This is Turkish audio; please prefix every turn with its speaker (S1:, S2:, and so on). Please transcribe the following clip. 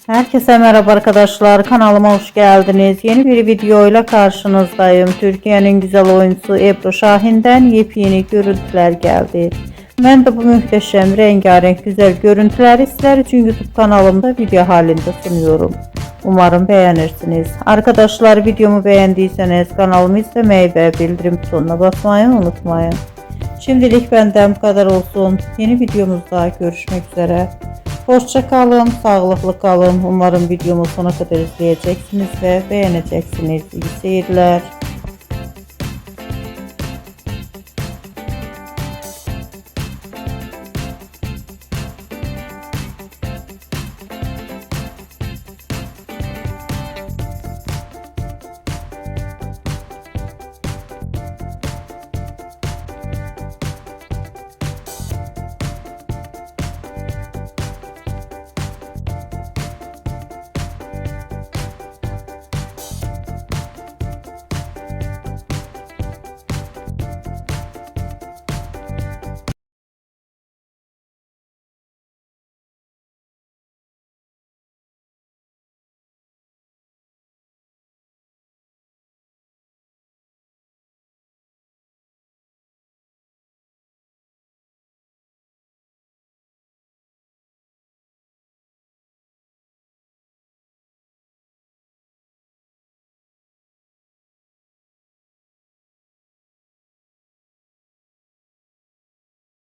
S1: Herkese merhaba arkadaşlar, kanalıma hoş geldiniz. Yeni bir videoyla karşınızdayım. Türkiye'nin güzel oyuncusu Ebru Şahin'den yepyeni görüntüler geldi. Ben de bu muhteşem rengarenk güzel görüntüleri sizler için YouTube kanalımda video halinde sunuyorum. Umarım beğenirsiniz. Arkadaşlar, videomu beğendiyseniz kanalımı izlemeyi ve bildirim butonuna basmayı unutmayın. Şimdilik benden bu kadar olsun. Yeni videomuzda görüşmek üzere. Hoşça kalın, sağlıklı kalın. Umarım videomu sona kadar izleyeceksiniz ve beğeneceksiniz. İyi seyirler.